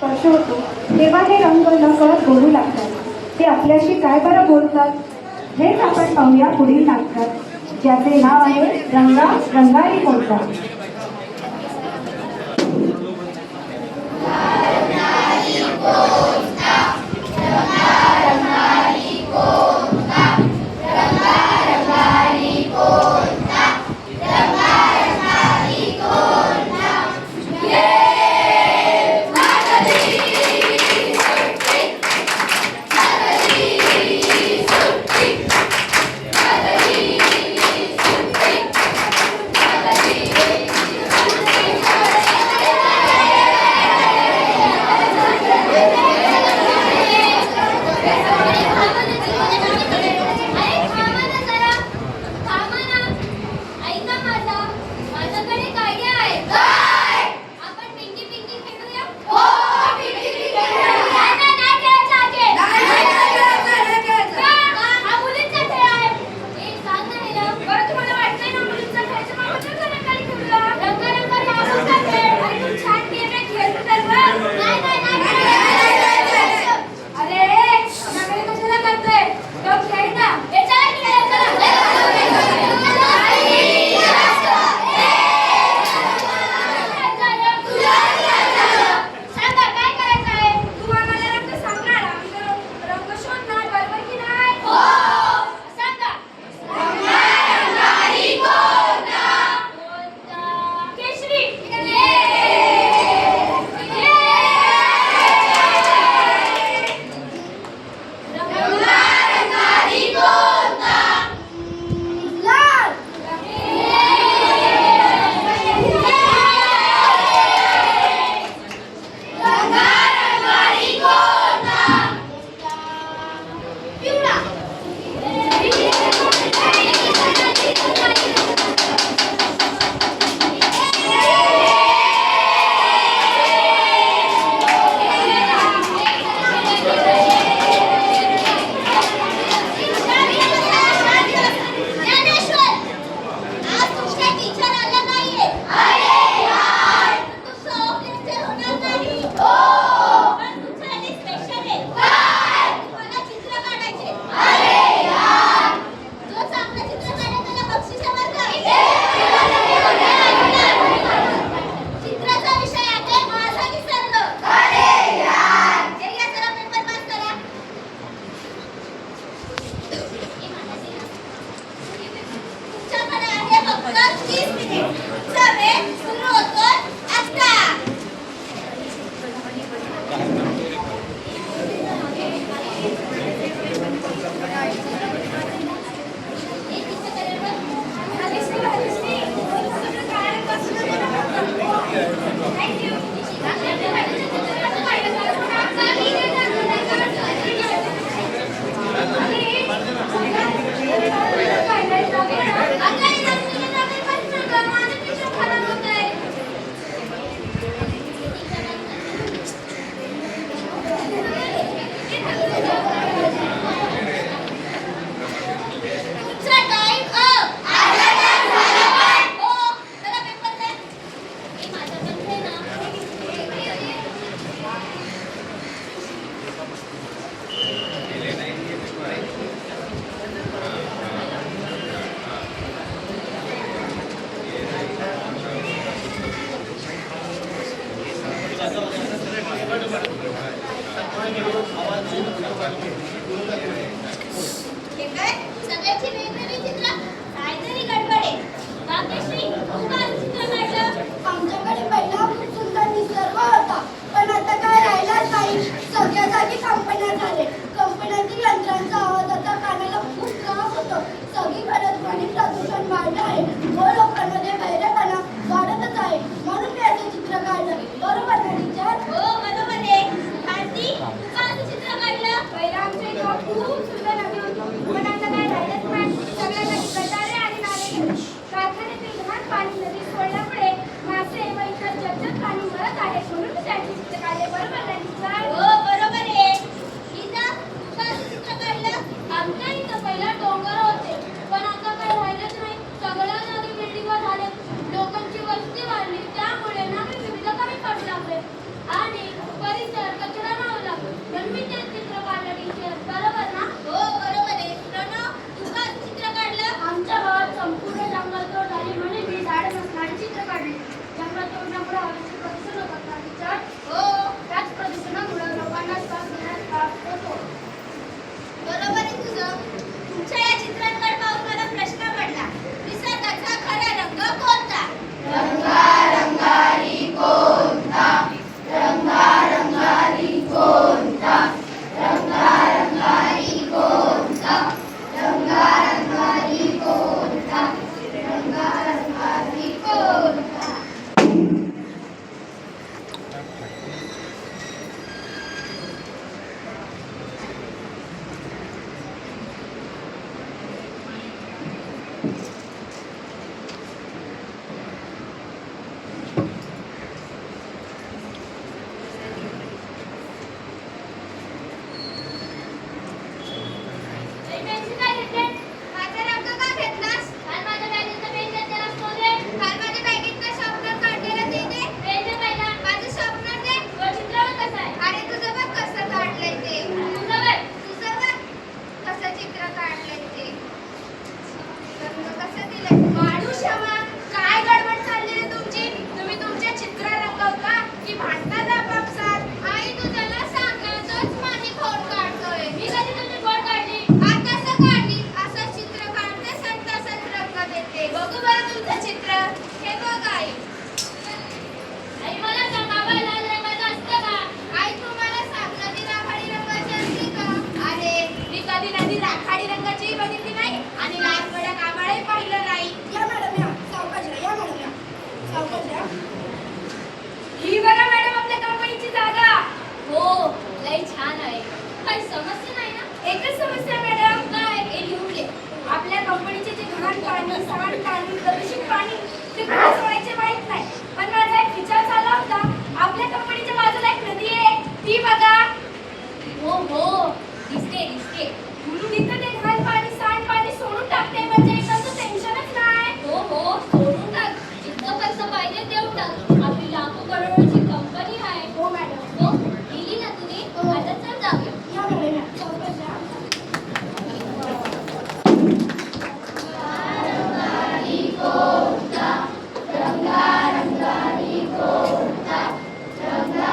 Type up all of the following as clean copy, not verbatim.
स्पर्श होतो तेव्हा हे रंग नकळत बोलू लागतात. ते आपल्याशी काय बरं बोलतात हेच आपण पाहूया पुढील नाटकात, ज्याचे नाव आहे रंगा रंगारी कोणता. कारखान्यातील घाण पाणी नदी पेन्सिल काय घेतले? माझा रंग का घेतलास? काल माझ्या बॅगेतला पेन घेतलेलास तो दे. काल माझ्या बॅगेतला शॉर्पनर काढलेला ते दे. पेन दे पहिला. माझं शॉर्पनर दे. तो चित्र बघ कसं आहे. अरे तुझं बघ कसं काढलंय ते. तुझं बघ कसं चित्र काढलंय ते. रंग कसं दिलंय. वाढू क्षमा. काय गडबड चालली रे तुमची? तुम्ही तुमच्या चित्र रंगवता की भांडतात आपापसात? आई तू त्याला सांग ना, तोच माझी खोड काढतोय. मी कधी तुझी खोड काढली? आता कसं काढली? असं चित्र काढते आणि तसंच रंग देते. बघू बरं तुमचं चित्र. हे बघ आई. आई मला सांग, आबा लाल रंगाचं असतं का? आई तू मला सांग, नदी राखाडी रंगाची असते का? अरे मी कधी नदी राखाडी रंगाची बघितली नाही आणि लाल कडक आभाळही पाहिलं नाही. या मॅडम या सावकाश या, या मॅडम या सावकाश या. ही बघा मॅडम आपल्या कंपनीची जागा. हो लय छान आहे. काही समस्या नाही ना? एकच समस्या मॅडम. काय? हे लिहून घे. आपल्या कंपनीचे जे घाण पाणी, सांडपाणी, प्रदूषित पाणी ते कुठे सोडायचे माहित नाही. पण माझा एक विचार झाला होता, आपल्या कंपनीच्या बाजूला एक नदी आहे, ती बघा. हो दिसते दिसते. म्हणून इथं ते घाण पाणी, सांडपाणी सोडून टाकते म्हणजे इकडचं टेन्शनच नाही. हो सोडून टाक. जितकं खर्च पाहिजे तेवढं टाक. आपली लाखो करोडची कंपनी आहे. हो मॅडम. हो लिहिली ना तुम्ही? आता चल जाऊया. या मॅडम या सावकाश या. रंगा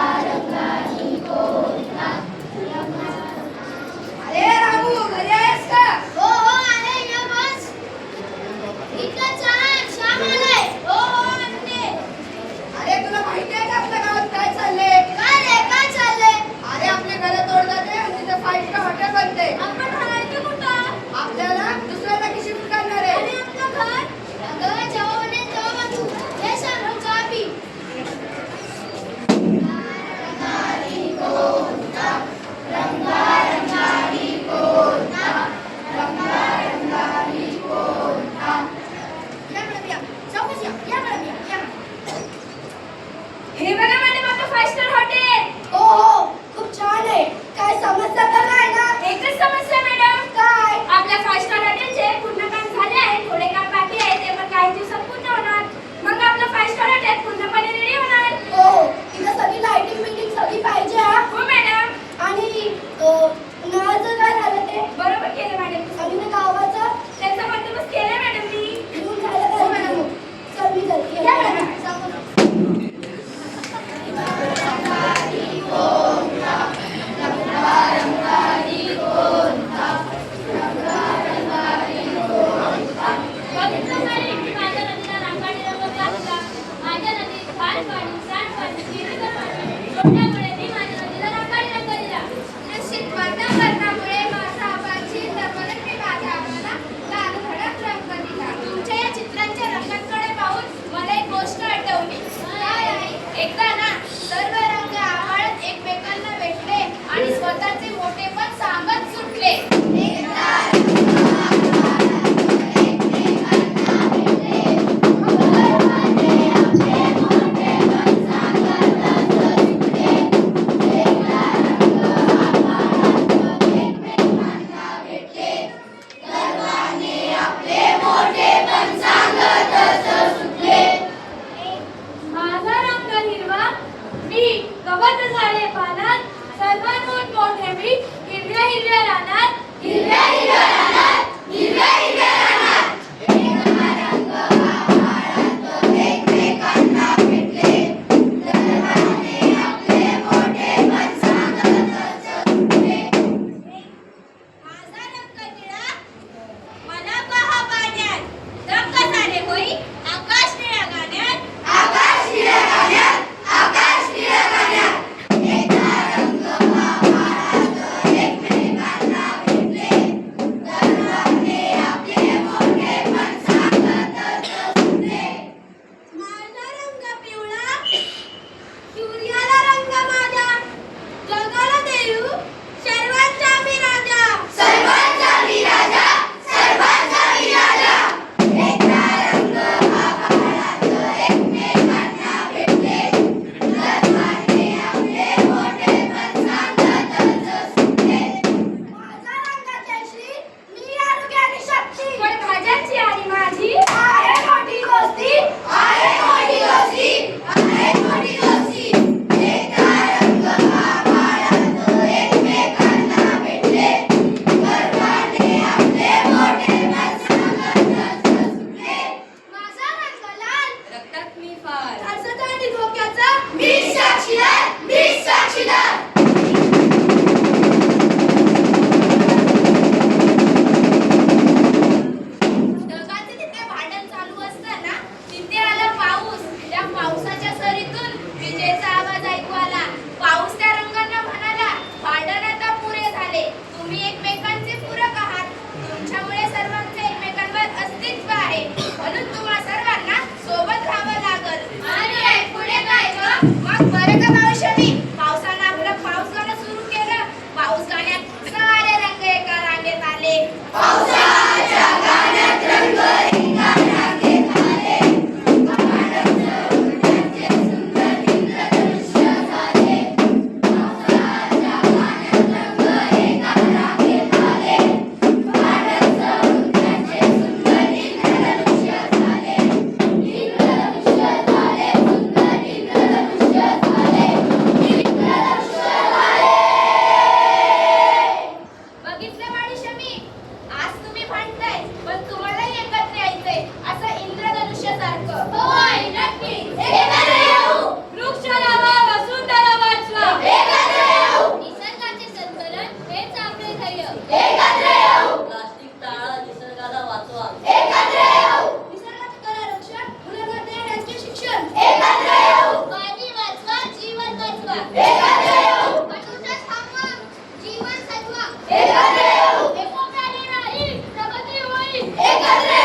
एकत्र येऊ. एकोप्याने राहील प्रगती होईल. एकत्र